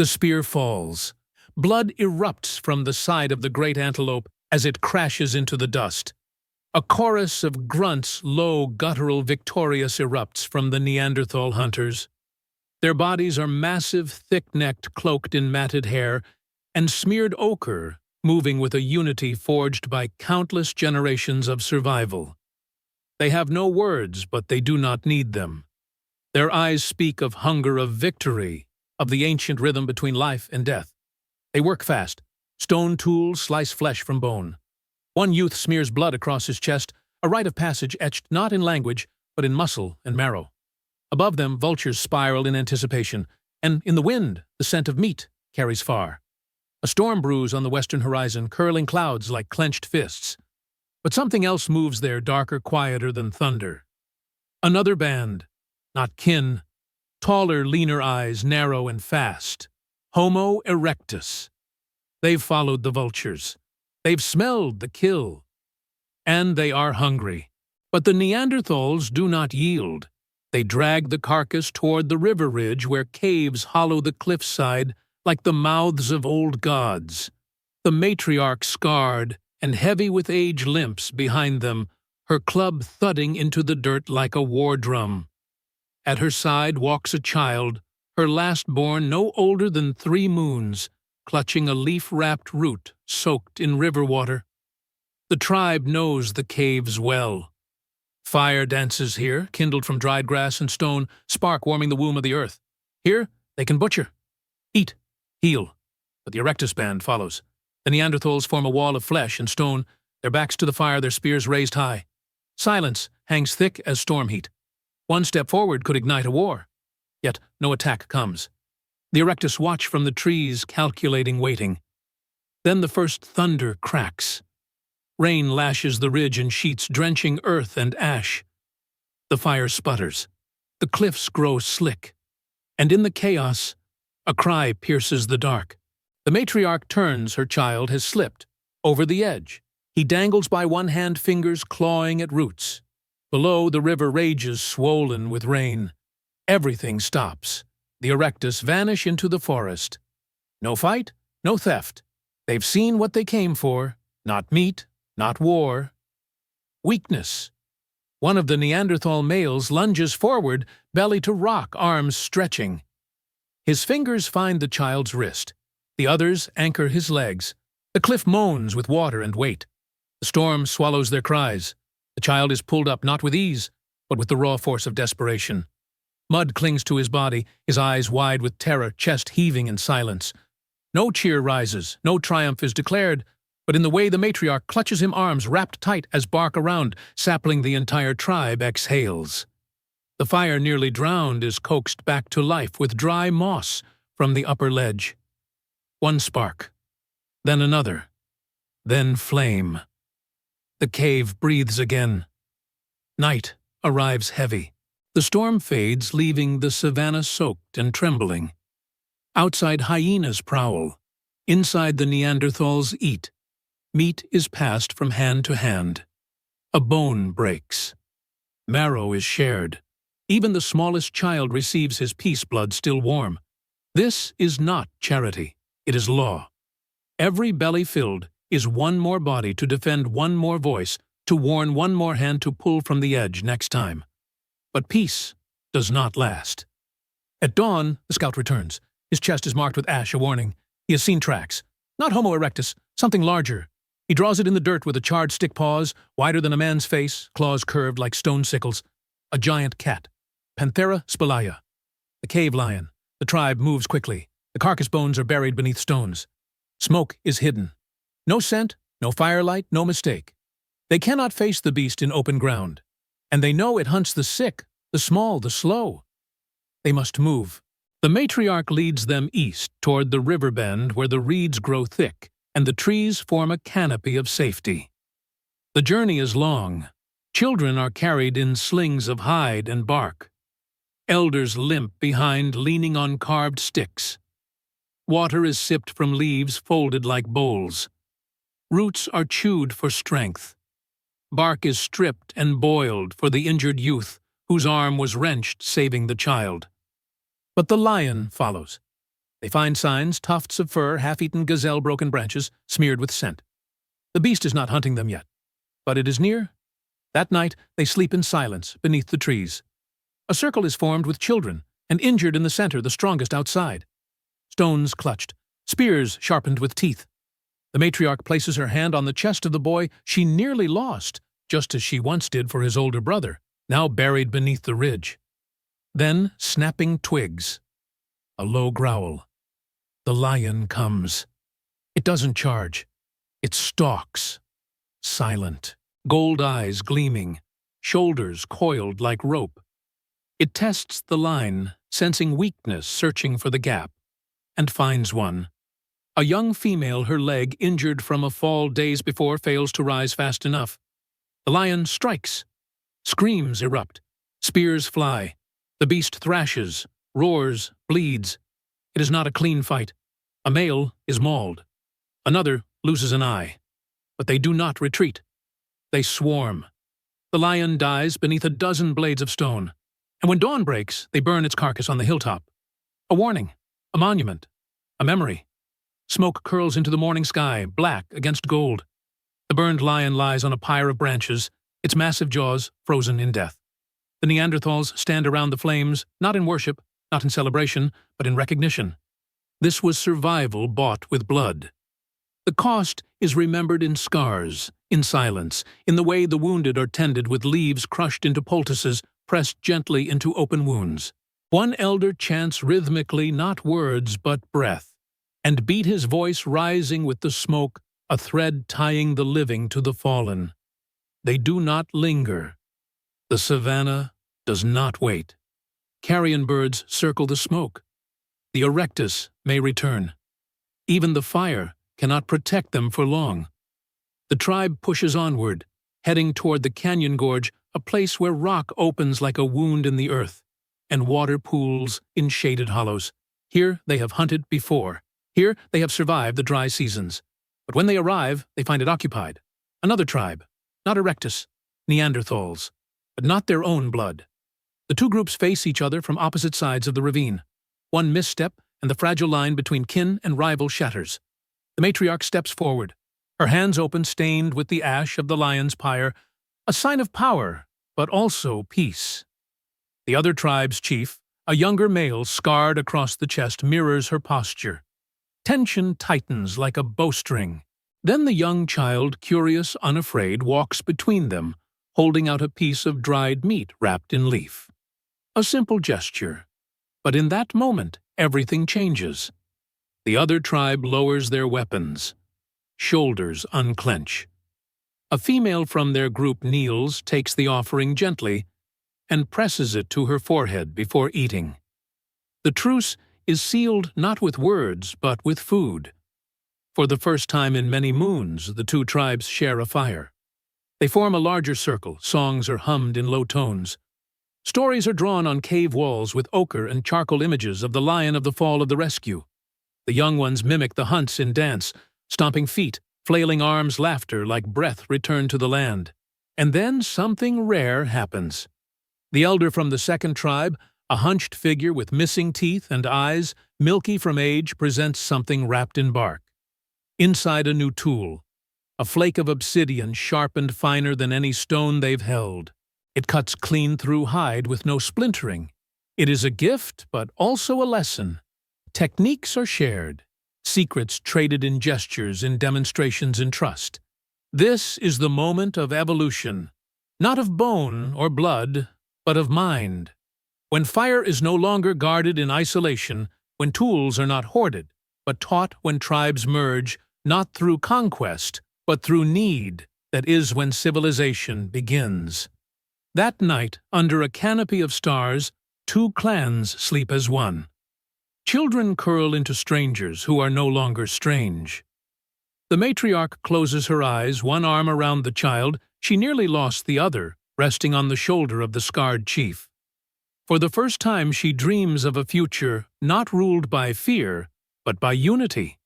The spear falls. Blood erupts from the side of the great antelope as it crashes into the dust. A chorus of grunts, low, guttural, victorious erupts from the Neanderthal hunters. Their bodies are massive, thick-necked, cloaked in matted hair, and smeared ochre, moving with a unity forged by countless generations of survival. They have no words, but they do not need them. Their eyes speak of hunger, of victory, of the ancient rhythm between life and death. They work fast. Stone tools slice flesh from bone. One youth smears blood across his chest, a rite of passage etched not in language, but in muscle and marrow. Above them, vultures spiral in anticipation, and in the wind, the scent of meat carries far. A storm brews on the western horizon, curling clouds like clenched fists. But something else moves there, darker, quieter than thunder. Another band, not kin, taller, leaner eyes, narrow and fast. Homo erectus. They've followed the vultures. They've smelled the kill. And they are hungry. But the Neanderthals do not yield. They drag the carcass toward the river ridge where caves hollow the cliffside like the mouths of old gods. The matriarch scarred and heavy with age limps behind them, her club thudding into the dirt like a war drum. At her side walks a child, her last-born no older than 3 moons, clutching a leaf-wrapped root soaked in river water. The tribe knows the caves well. Fire dances here, kindled from dried grass and stone, spark warming the womb of the earth. Here, they can butcher, eat, heal. But the Erectus band follows. The Neanderthals form a wall of flesh and stone, their backs to the fire, their spears raised high. Silence hangs thick as storm heat. One step forward could ignite a war. Yet no attack comes. The Erectus watch from the trees, calculating, waiting. Then the first thunder cracks. Rain lashes the ridge in sheets, drenching earth and ash. The fire sputters. The cliffs grow slick. And in the chaos, a cry pierces the dark. The matriarch turns, her child has slipped. Over the edge. He dangles by one hand, fingers clawing at roots. Below, the river rages, swollen with rain. Everything stops. The Erectus vanish into the forest. No fight, no theft. They've seen what they came for. Not meat, not war. Weakness. One of the Neanderthal males lunges forward, belly to rock, arms stretching. His fingers find the child's wrist. The others anchor his legs. The cliff moans with water and weight. The storm swallows their cries. The child is pulled up not with ease, but with the raw force of desperation. Mud clings to his body, his eyes wide with terror, chest heaving in silence. No cheer rises, no triumph is declared, but in the way the matriarch clutches him, arms wrapped tight as bark around, sapling the entire tribe exhales. The fire nearly drowned is coaxed back to life with dry moss from the upper ledge. One spark, then another, then flame. The cave breathes again. Night arrives heavy. The storm fades, leaving the savanna soaked and trembling. Outside, hyenas prowl. Inside, the Neanderthals eat. Meat is passed from hand to hand. A bone breaks. Marrow is shared. Even the smallest child receives his peace blood still warm. This is not charity. It is law. Every belly filled is one more body to defend, one more voice, to warn, one more hand to pull from the edge next time. But peace does not last. At dawn, the scout returns. His chest is marked with ash, a warning. He has seen tracks. Not Homo erectus, something larger. He draws it in the dirt with a charred stick paws, wider than a man's face, claws curved like stone sickles. A giant cat. Panthera spelaea. The cave lion. The tribe moves quickly. The carcass bones are buried beneath stones. Smoke is hidden. No scent, no firelight, no mistake. They cannot face the beast in open ground. And they know it hunts the sick, the small, the slow. They must move. The matriarch leads them east toward the river bend where the reeds grow thick and the trees form a canopy of safety. The journey is long. Children are carried in slings of hide and bark. Elders limp behind, leaning on carved sticks. Water is sipped from leaves folded like bowls. Roots are chewed for strength. Bark is stripped and boiled for the injured youth whose arm was wrenched saving the child. But the lion follows. They find signs, tufts of fur, half-eaten gazelle broken branches, smeared with scent. The beast is not hunting them yet, but it is near. That night, they sleep in silence beneath the trees. A circle is formed with children, and injured in the center, the strongest outside. Stones clutched, spears sharpened with teeth. The matriarch places her hand on the chest of the boy she nearly lost, just as she once did for his older brother, now buried beneath the ridge. Then snapping twigs. A low growl. The lion comes. It doesn't charge. It stalks. Silent. Gold eyes gleaming. Shoulders coiled like rope. It tests the line, sensing weakness, searching for the gap. And finds one. A young female, her leg injured from a fall days before, fails to rise fast enough. The lion strikes. Screams erupt. Spears fly. The beast thrashes, roars, bleeds. It is not a clean fight. A male is mauled. Another loses an eye. But they do not retreat. They swarm. The lion dies beneath a dozen blades of stone. And when dawn breaks, they burn its carcass on the hilltop. A warning. A monument. A memory. Smoke curls into the morning sky, black against gold. The burned lion lies on a pyre of branches, its massive jaws frozen in death. The Neanderthals stand around the flames, not in worship, not in celebration, but in recognition. This was survival bought with blood. The cost is remembered in scars, in silence, in the way the wounded are tended with leaves crushed into poultices, pressed gently into open wounds. One elder chants rhythmically not words but breath, and beat his voice rising with the smoke, a thread tying the living to the fallen. They do not linger. The savanna does not wait. Carrion birds circle the smoke. The erectus may return. Even the fire cannot protect them for long. The tribe pushes onward, heading toward the canyon gorge, a place where rock opens like a wound in the earth, and water pools in shaded hollows. Here they have hunted before. Here they have survived the dry seasons. But when they arrive, they find it occupied. Another tribe, not erectus, Neanderthals, but not their own blood. The two groups face each other from opposite sides of the ravine. One misstep, and the fragile line between kin and rival shatters. The matriarch steps forward, her hands open, stained with the ash of the lion's pyre, a sign of power, but also peace. The other tribe's chief, a younger male scarred across the chest, mirrors her posture. Tension tightens like a bowstring. Then the young child, curious, unafraid, walks between them, holding out a piece of dried meat wrapped in leaf. A simple gesture. But in that moment, everything changes. The other tribe lowers their weapons. Shoulders unclench. A female from their group kneels, takes the offering gently, and presses it to her forehead before eating. The truce is sealed not with words, but with food. For the first time in many moons, the two tribes share a fire. They form a larger circle, songs are hummed in low tones. Stories are drawn on cave walls with ochre and charcoal images of the lion of the fall of the rescue. The young ones mimic the hunts in dance, stomping feet, flailing arms, laughter like breath returned to the land. And then something rare happens. The elder from the second tribe, a hunched figure with missing teeth and eyes, milky from age, presents something wrapped in bark. Inside a new tool, a flake of obsidian sharpened finer than any stone they've held. It cuts clean through hide with no splintering. It is a gift, but also a lesson. Techniques are shared, secrets traded in gestures, in demonstrations, in trust. This is the moment of evolution, not of bone or blood, but of mind. When fire is no longer guarded in isolation, when tools are not hoarded, but taught when tribes merge, not through conquest, but through need, that is when civilization begins. That night, under a canopy of stars, two clans sleep as one. Children curl into strangers who are no longer strange. The matriarch closes her eyes, one arm around the child. She nearly lost the other, resting on the shoulder of the scarred chief. For the first time she dreams of a future not ruled by fear, but by unity.